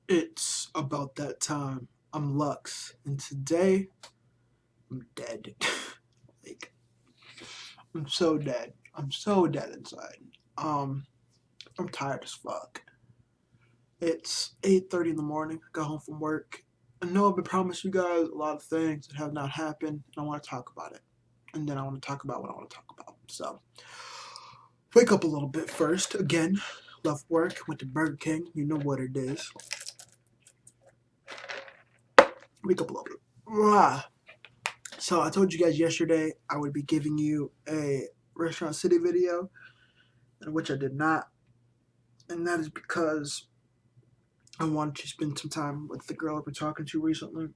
It's about that time. I'm Lux, and today I'm dead. like I'm so dead. I'm so dead inside. Um, I'm tired as fuck. It's 8:30 in the morning. I got home from work. I know I've been promising you guys a lot of things that have not happened, and I want to talk about it. And then I want to talk about what I want to talk about. So, wake up a little bit first. Again, left work, went to Burger King. You know what it is. Wake up a little bit. So I told you guys yesterday I would be giving you a Restaurant City video, in which I did not, and that is because I wanted to spend some time with the girl I've been talking to recently.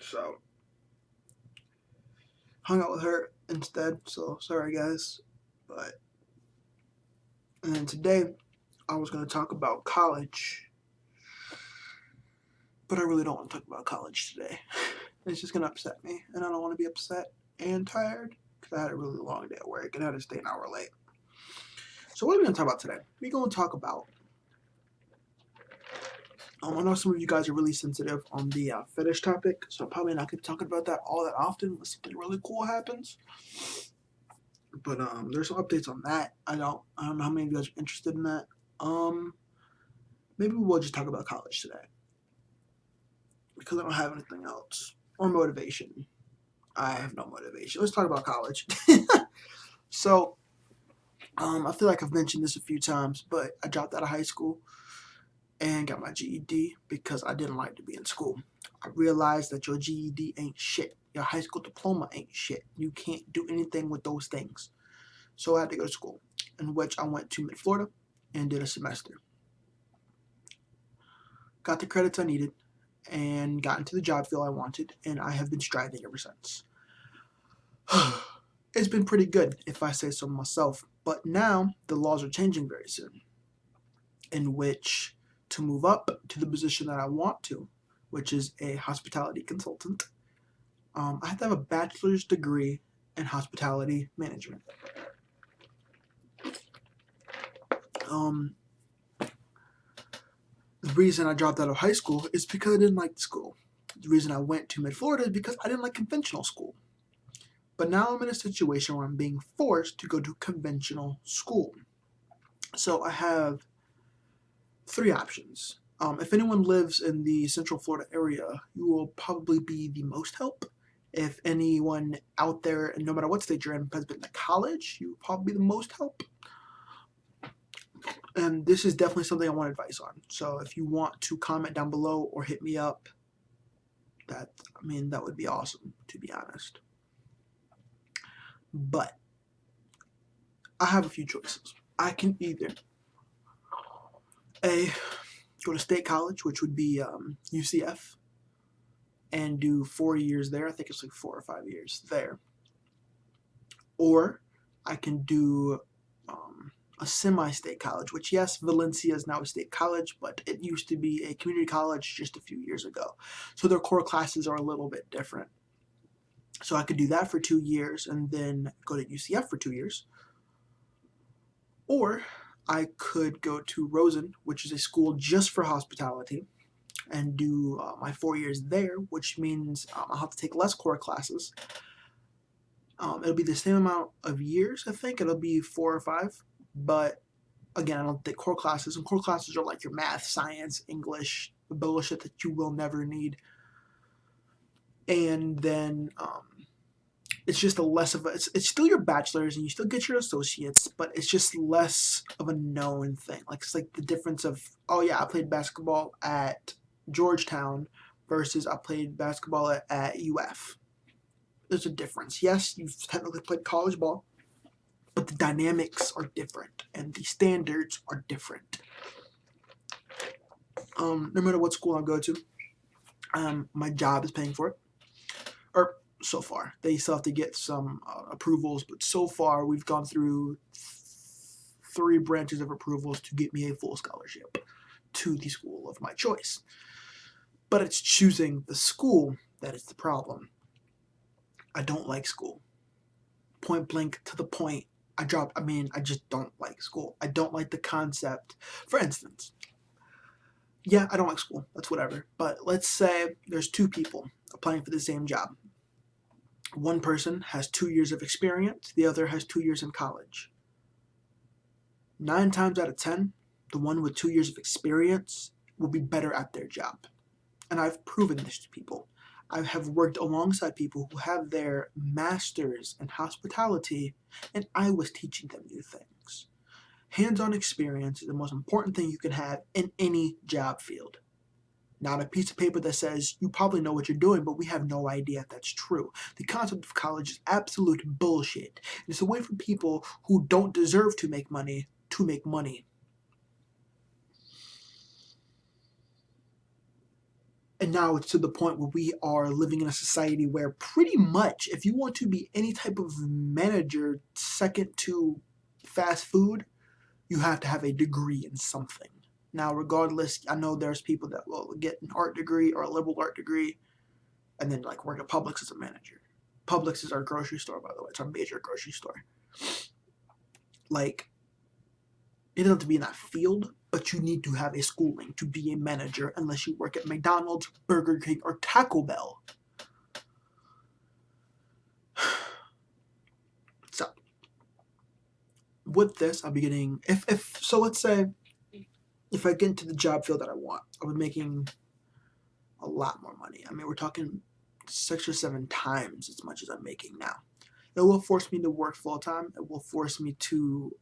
So hung out with her instead. So sorry guys, but and then today I was going to talk about college, but I really don't want to talk about college today. It's just going to upset me, and I don't want to be upset and tired because I had a really long day at work and I had to stay an hour late. So what are we going to talk about today? We're going to talk about I know some of you guys are really sensitive on the fetish topic, so I'm probably not going to be talking about that all that often unless something really cool happens. But there's some updates on that. I don't know how many of you guys are interested in that. Maybe we'll just talk about college today because I don't have anything else or motivation. I have no motivation. Let's talk about college. So I feel like I've mentioned this a few times, but I dropped out of high school and got my GED because I didn't like to be in school. I realized that your GED ain't shit. Your high school diploma ain't shit. You can't do anything with those things. So I had to go to school, in which I went to Mid-Florida and did a semester. Got the credits I needed and got into the job field I wanted, and I have been striving ever since. It's been pretty good, if I say so myself. But now the laws are changing very soon, in which to move up to the position that I want to, which is a hospitality consultant, I have to have a bachelor's degree in hospitality management. The reason I dropped out of high school is because I didn't like the school. The reason I went to Mid-Florida is because I didn't like conventional school. But now I'm in a situation where I'm being forced to go to conventional school. So I have three options. If anyone lives in the Central Florida area, you will probably be the most help. If anyone out there, and no matter what state you're in, has been to college, you will probably be the most help. And this is definitely something I want advice on. So if you want to comment down below or hit me up, that would be awesome, to be honest. But I have a few choices. I can either go to state college, which would be UCF, and do 4 years there. I think it's like 4 or 5 years there. Or I can do a semi-state college, which, yes, Valencia is now a state college, but it used to be a community college just a few years ago. So their core classes are a little bit different. So I could do that for 2 years and then go to UCF for 2 years. Or I could go to Rosen, which is a school just for hospitality, and do my 4 years there, which means I'll have to take less core classes. It'll be the same amount of years, I think. It'll be 4 or 5. But again, I don't take core classes. And core classes are like your math, science, English, the bullshit that you will never need. And then it's just a less of a, it's still your bachelor's and you still get your associates, but it's just less of a known thing. Like it's like the difference of, oh yeah, I played basketball at Georgetown versus I played basketball at UF. There's a difference. Yes, you've technically played college ball, but the dynamics are different and the standards are different. No matter what school I go to, my job is paying for it. Or so far. They still have to get some approvals, but so far we've gone through 3 branches of approvals to get me a full scholarship to the school of my choice. But it's choosing the school that is the problem. I don't like school. Point blank to the point. I just don't like school. I don't like the concept. For instance, Yeah, I don't like school. That's whatever. But let's say there's two people applying for the same job. One person has 2 years of experience, the other has 2 years in college. 9 times out of 10, the one with 2 years of experience will be better at their job. And I've proven this to people. I have worked alongside people who have their masters in hospitality, and I was teaching them new things. Hands-on experience is the most important thing you can have in any job field. Not a piece of paper that says you probably know what you're doing, but we have no idea if that's true. The concept of college is absolute bullshit. It's a way for people who don't deserve to make money to make money. And now it's to the point where we are living in a society where pretty much if you want to be any type of manager second to fast food, you have to have a degree in something. Now, regardless, I know there's people that will get an art degree or a liberal art degree and then like work at Publix as a manager. Publix is our grocery store, by the way. It's our major grocery store. Like, it doesn't have to be in that field, but you need to have a schooling to be a manager unless you work at McDonald's, Burger King, or Taco Bell. So, with this, I'll be getting, so let's say, if I get into the job field that I want, I'll be making a lot more money. I mean, we're talking 6 or 7 times as much as I'm making now. It will force me to work full time. It will force me to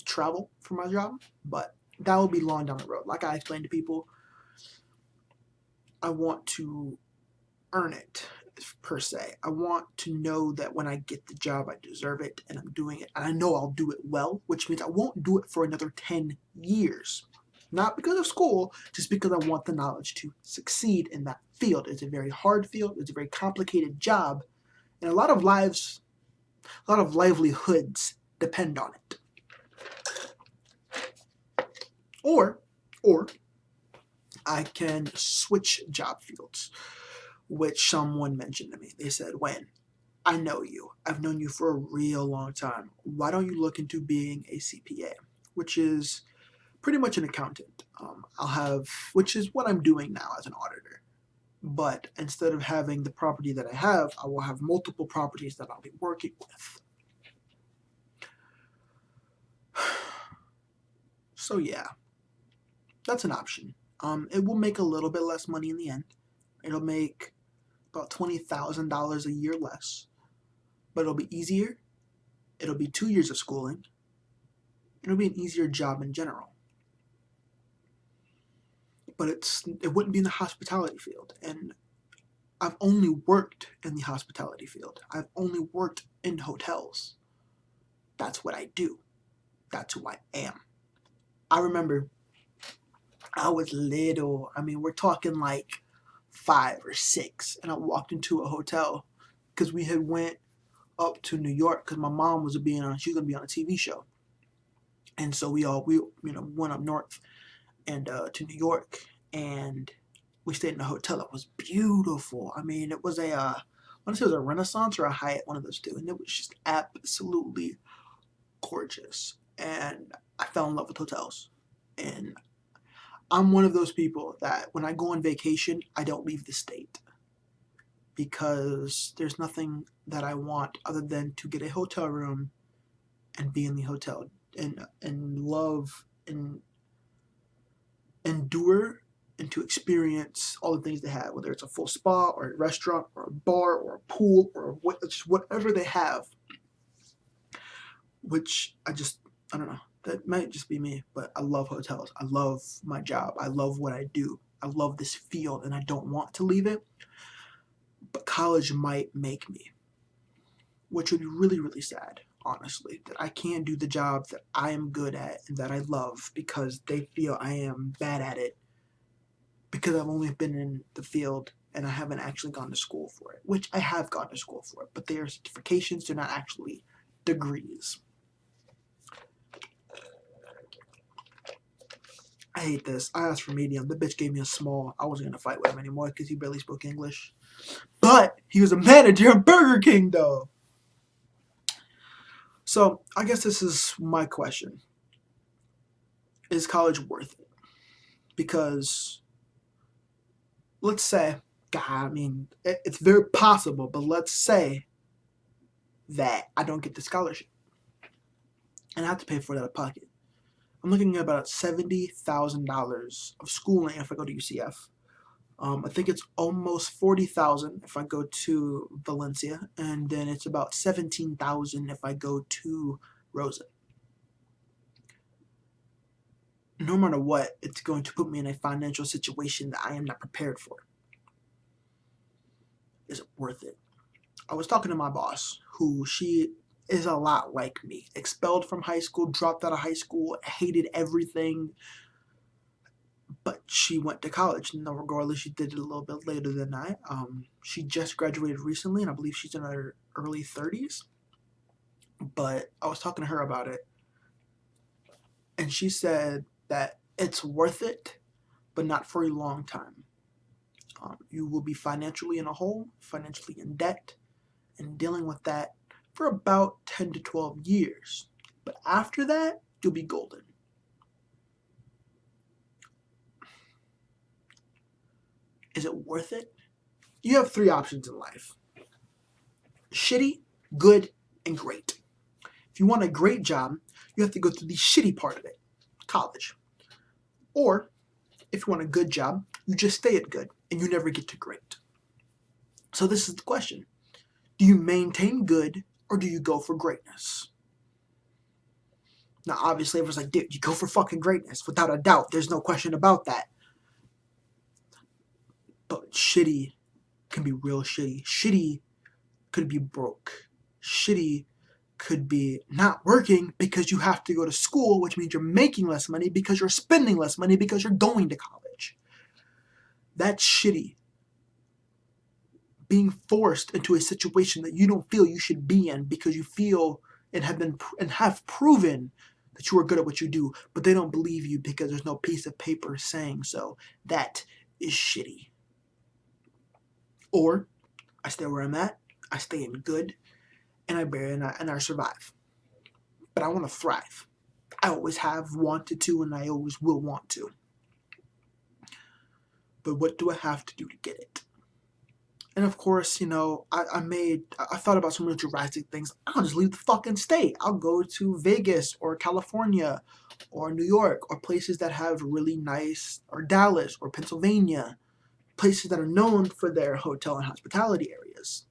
travel for my job, but that will be long down the road. Like I explained to people, I want to earn it per se. I want to know that when I get the job, I deserve it and I'm doing it. And I know I'll do it well, which means I won't do it for another 10 years. Not because of school, just because I want the knowledge to succeed in that field. It's a very hard field. It's a very complicated job. And a lot of livelihoods depend on it. Or I can switch job fields, which someone mentioned to me. They said, Wayne, I know you. I've known you for a real long time. Why don't you look into being a CPA, which is pretty much an accountant. Which is what I'm doing now as an auditor. But instead of having the property that I have, I will have multiple properties that I'll be working with. So yeah, that's an option. It will make a little bit less money in the end. It'll make about $20,000 a year less, but it'll be easier. It'll be 2 years of schooling. It'll be an easier job in general. But it wouldn't be in the hospitality field, and I've only worked in the hospitality field. I've only worked in hotels. That's what I do. That's who I am. I remember I was little. I mean, we're talking like 5 or 6, and I walked into a hotel because we had went up to New York because my mom was she was gonna be on a TV show, and so we went up north and to New York, and we stayed in a hotel that was beautiful. I mean, it was I want to say it was a Renaissance or a Hyatt, one of those two, and it was just absolutely gorgeous. And I fell in love with hotels, and I'm one of those people that when I go on vacation, I don't leave the state because there's nothing that I want other than to get a hotel room and be in the hotel and love and endure and to experience all the things they have, whether it's a full spa or a restaurant or a bar or a pool or just whatever they have, which I don't know. That might just be me, but I love hotels. I love my job. I love what I do. I love this field and I don't want to leave it. But college might make me, which would be really, really sad, honestly, that I can't do the job that I am good at and that I love because they feel I am bad at it because I've only been in the field and I haven't actually gone to school for it, which I have gone to school for it, but they are certifications, they're not actually degrees. I hate this. I asked for medium. The bitch gave me a small. I wasn't going to fight with him anymore because he barely spoke English. But he was a manager at Burger King, though. So I guess this is my question. Is college worth it? Because let's say, God, I mean, it's very possible, but let's say that I don't get the scholarship and I have to pay for it out of pocket. I'm looking at about $70,000 of schooling if I go to UCF. I think it's almost 40,000 if I go to Valencia, and then it's about 17,000 if I go to Rosa. No matter what, it's going to put me in a financial situation that I am not prepared for. Is it worth it? I was talking to my boss, who she is a lot like me. Expelled from high school, dropped out of high school, hated everything, but she went to college. No, regardless, she did it a little bit later than I. She just graduated recently, and I believe she's in her early 30s. But I was talking to her about it, and she said that it's worth it, but not for a long time. You will be financially in a hole, financially in debt, and dealing with that for about 10 to 12 years. But after that, you'll be golden. Is it worth it? You have three options in life: shitty, good, and great. If you want a great job, you have to go through the shitty part of it, college. Or if you want a good job, you just stay at good and you never get to great. So this is the question: do you maintain good or do you go for greatness? Now, obviously, everyone's like, dude, you go for fucking greatness. Without a doubt. There's no question about that. But shitty can be real shitty. Shitty could be broke. Shitty could be not working because you have to go to school, which means you're making less money because you're spending less money because you're going to college. That's shitty. Being forced into a situation that you don't feel you should be in because you feel and have proven that you are good at what you do, but they don't believe you because there's no piece of paper saying so. That is shitty. Or I stay where I'm at, I stay in good, and I bear and I survive. But I want to thrive. I always have wanted to, and I always will want to. But what do I have to do to get it? And of course, I thought about some real drastic things. I'll just leave the fucking state. I'll go to Vegas or California or New York or places that have really nice, or Dallas or Pennsylvania, places that are known for their hotel and hospitality areas.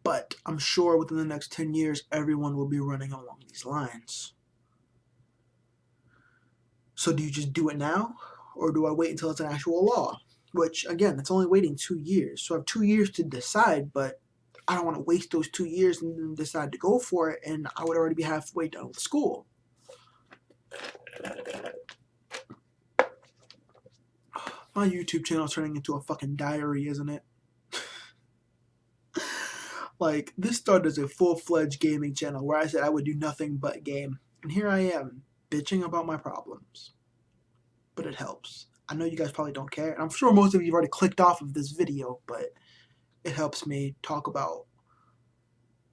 But I'm sure within the next 10 years, everyone will be running along these lines. So do you just do it now? Or do I wait until it's an actual law? Which, again, it's only waiting 2 years. So I have 2 years to decide, but I don't want to waste those 2 years and then decide to go for it, and I would already be halfway done with school. My YouTube channel is turning into a fucking diary, isn't it? Like, this started as a full-fledged gaming channel where I said I would do nothing but game. And here I am, bitching about my problems. But it helps. I know you guys probably don't care. And I'm sure most of you have already clicked off of this video, but it helps me talk about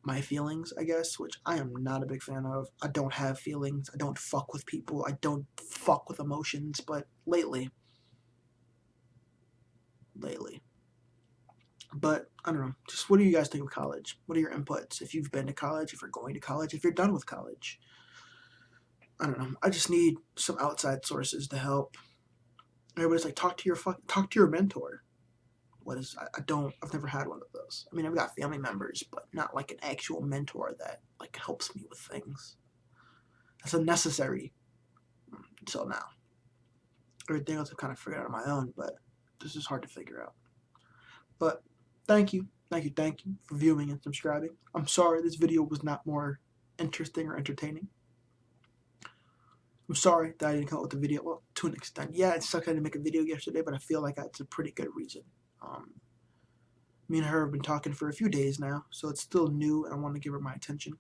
my feelings, I guess, which I am not a big fan of. I don't have feelings. I don't fuck with people. I don't fuck with emotions. But lately. But, I don't know. Just what do you guys think of college? What are your inputs? If you've been to college, if you're going to college, if you're done with college. I don't know. I just need some outside sources to help. Everybody's like, talk to your mentor. I've never had one of those. I mean, I've got family members, but not like an actual mentor that like helps me with things. That's unnecessary until now. Everything else I've kind of figured out on my own, but this is hard to figure out. But thank you for viewing and subscribing. I'm sorry this video was not more interesting or entertaining. I'm sorry that I didn't come up with a video. Well, to an extent. Yeah, it sucked I didn't make a video yesterday, but I feel like that's a pretty good reason. Me and her have been talking for a few days now, so it's still new, and I want to give her my attention.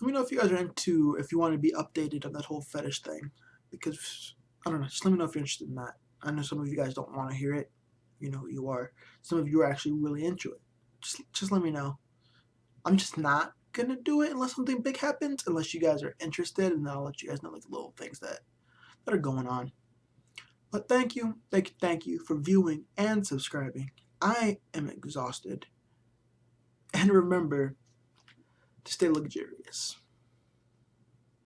Let me know if you guys are if you want to be updated on that whole fetish thing, because, I don't know, just let me know if you're interested in that. I know some of you guys don't want to hear it. You know who you are. Some of you are actually really into it. Just let me know. I'm just not gonna do it unless something big happens, unless you guys are interested, and then I'll let you guys know like the little things that that are going on. But thank you for viewing and subscribing. I am exhausted. And remember to stay luxurious.